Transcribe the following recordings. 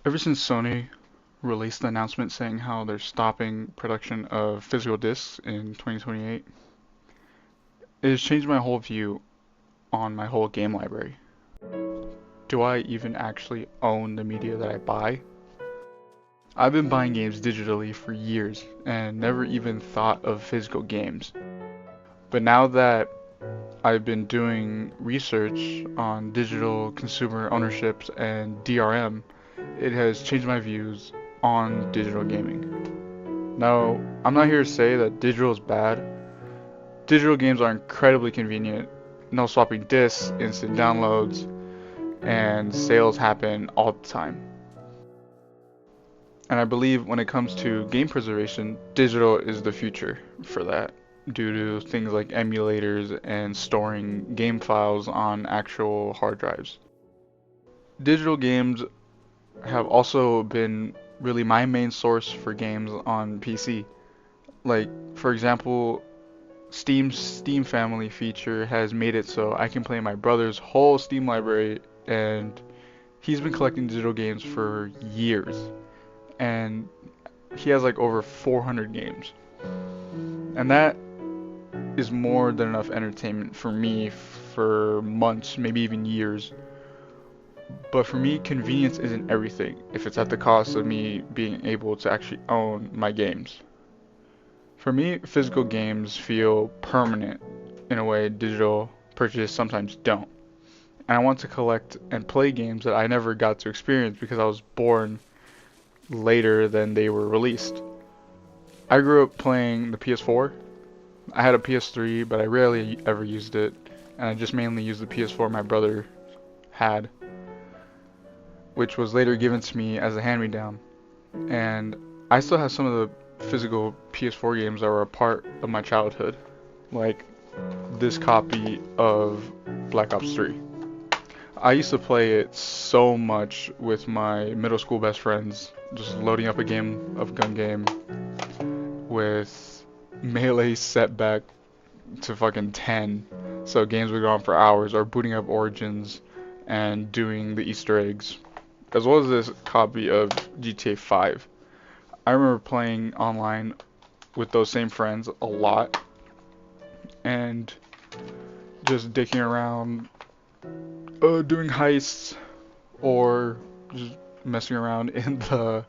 Ever since Sony released the announcement saying how they're stopping production of physical discs in 2028, it has changed my whole view on my whole game library. Do I even actually own the media that I buy? I've been buying games digitally for years and never even thought of physical games. But now that I've been doing research on digital consumer ownerships and DRM, it has changed my views on digital gaming. Now, I'm not here to say that digital is bad. Digital games are incredibly convenient. No swapping discs, instant downloads, and sales happen all the time. And I believe when it comes to game preservation, digital is the future for that, due to things like emulators and storing game files on actual hard drives. Digital games have also been really my main source for games on PC. Like, for example, Steam's Steam Family feature has made it so I can play my brother's whole Steam library, and he's been collecting digital games for years, and he has like over 400 games. And that is more than enough entertainment for me for months, maybe even years. But for me, convenience isn't everything if it's at the cost of me being able to actually own my games. For me, physical games feel permanent in a way digital purchases sometimes don't. And I want to collect and play games that I never got to experience because I was born later than they were released. I grew up playing the PS4. I had a PS3, but I rarely ever used it, and I just mainly used the PS4 my brother had, which was later given to me as a hand-me-down. And I still have some of the physical PS4 games that were a part of my childhood, like this copy of Black Ops 3. I used to play it so much with my middle school best friends, just loading up a game of gun game with melee set back to fucking 10, so games would go on for hours, or booting up Origins and doing the Easter eggs, as well as this copy of GTA 5. I remember playing online with those same friends a lot and just dicking around, doing heists or just messing around in the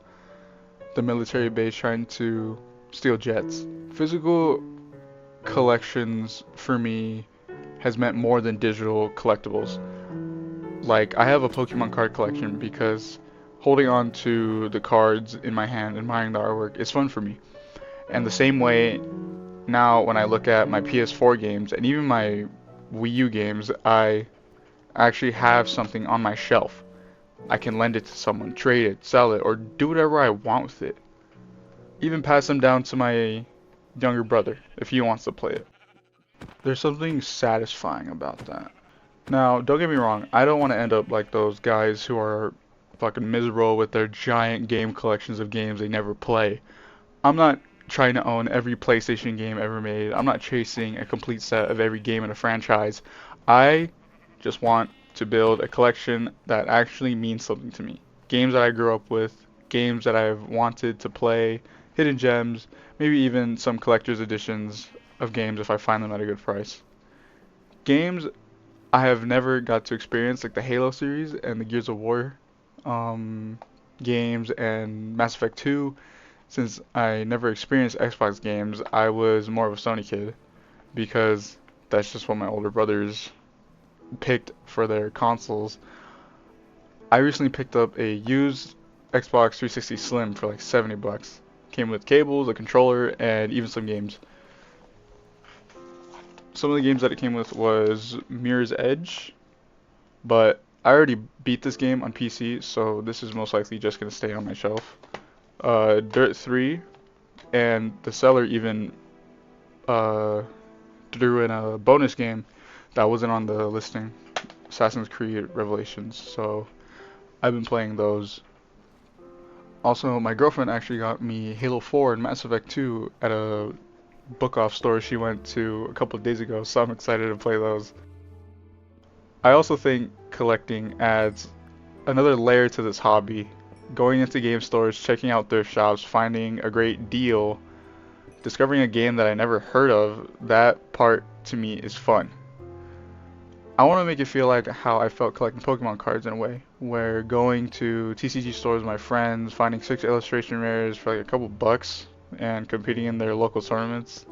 military base trying to steal jets. Physical collections for me has meant more than digital collectibles. Like, I have a Pokemon card collection because holding on to the cards in my hand, admiring the artwork, is fun for me. And the same way, now when I look at my PS4 games and even my Wii U games, I actually have something on my shelf. I can lend it to someone, trade it, sell it, or do whatever I want with it. Even pass them down to my younger brother if he wants to play it. There's something satisfying about that. Now, don't get me wrong, I don't want to end up like those guys who are fucking miserable with their giant game collections of games they never play. I'm not trying to own every PlayStation game ever made. I'm not chasing a complete set of every game in a franchise. I just want to build a collection that actually means something to me. Games that I grew up with, games that I've wanted to play, hidden gems, maybe even some collector's editions of games if I find them at a good price. Games I have never got to experience, like the Halo series and the Gears of War um, games and Mass Effect 2. Since I never experienced Xbox games, I was more of a Sony kid because that's just what my older brothers picked for their consoles. I recently picked up a used Xbox 360 Slim for like 70 bucks. Came with cables, a controller, and even some games. Some of the games that it came with was Mirror's Edge, but I already beat this game on PC, so this is most likely just gonna stay on my shelf. Dirt 3, and the seller even uh, threw in a bonus game that wasn't on the listing, Assassin's Creed Revelations, so I've been playing those. Also, my girlfriend actually got me Halo 4 and Mass Effect 2 at a book off store she went to a couple of days ago, so I'm excited to play those. I also think collecting adds another layer to this hobby Going into game stores, checking out thrift shops, finding a great deal, discovering a game that I never heard of, that part to me is fun. I want to make it feel like how I felt collecting Pokemon cards in a way, where going to TCG stores with my friends, finding 6 illustration rares for like a couple bucks, and competing in their local tournaments.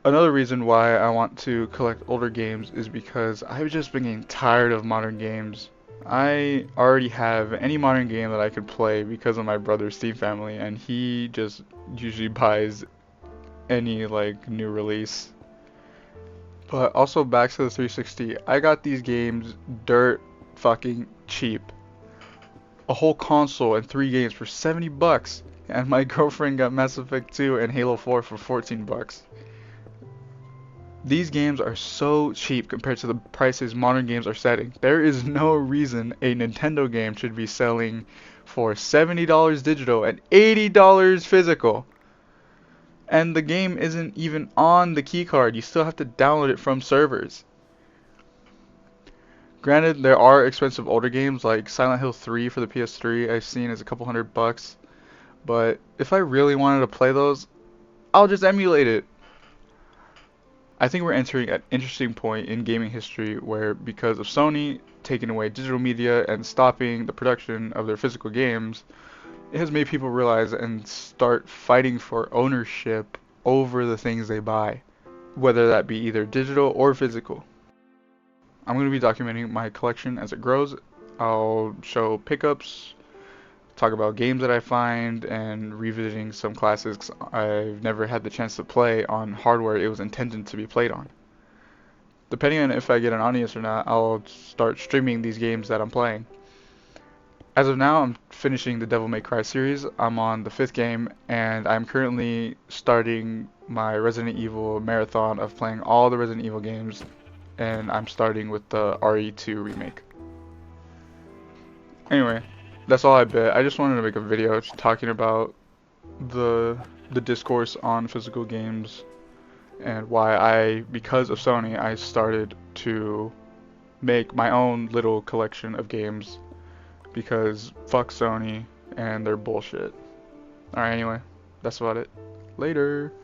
Another reason why I want to collect older games is because I've just been getting tired of modern games. I already have any modern game that I could play because of my brother's Steam family, and he just usually buys any like new release. But also back to the 360, I got these games dirt fucking cheap. A whole console and 3 games for 70 bucks, and my girlfriend got Mass Effect 2 and Halo 4 for 14 bucks. These games are so cheap compared to the prices modern games are setting. There is no reason a Nintendo game should be selling for $70 digital and $80 physical. And the game isn't even on the keycard. You still have to download it from servers. Granted, there are expensive older games like Silent Hill 3 for the PS3 I've seen is a couple $100, but if I really wanted to play those, I'll just emulate it. I think we're entering an interesting point in gaming history where, because of Sony taking away digital media and stopping the production of their physical games, it has made people realize and start fighting for ownership over the things they buy, whether that be either digital or physical. I'm going to be documenting my collection as it grows. I'll show pickups, talk about games that I find, and revisiting some classics I've never had the chance to play on hardware it was intended to be played on. Depending on if I get an audience or not, I'll start streaming these games that I'm playing. As of now, I'm finishing the Devil May Cry series. I'm on the 5th game, and I'm currently starting my Resident Evil marathon of playing all the Resident Evil games, and I'm starting with the RE2 remake. Anyway, that's all I bet. I just wanted to make a video talking about the discourse on physical games and why because of Sony, I started to make my own little collection of games because fuck Sony and their bullshit. Alright, anyway, that's about it. Later.